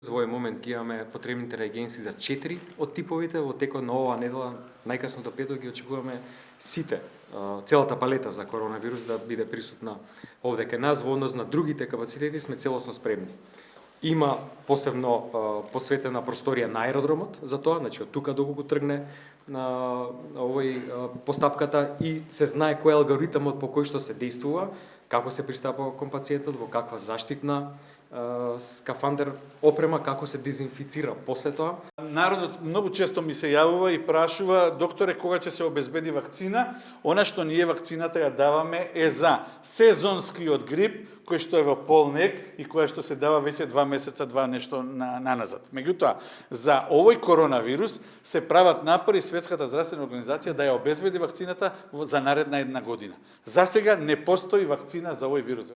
Во овој момент ги имаме потребните реагенси за 4 од типовите, во текот на оваа недела, најкасно до петок ги очекуваме сите, целата палета за коронавирус да биде присутна овде кај нас. Во однос на другите капацитети сме целосно спремни. Има посебно посветена просторија на аеродромот за тоа, значи од тука доколку тргне на постапката и се знае кој е алгоритмот по кој што се действува, како се пристапува кон пациентот, во каква заштитна скафандер опрема, како се дезинфицира после тоа. Народот многу често ми се јавува и прашува: докторе, кога ќе се обезбеди вакцина? Она што ние вакцината ја даваме е за сезонскиот грип, кој што е во полнек и која што се дава веќе 2 месеца, нешто наназад. Меѓутоа, за овој коронавирус се прават напори Светската здравствена организација да ја обезбеди вакцината за наредна 1 година. За сега не постои вакцина за овој вирус.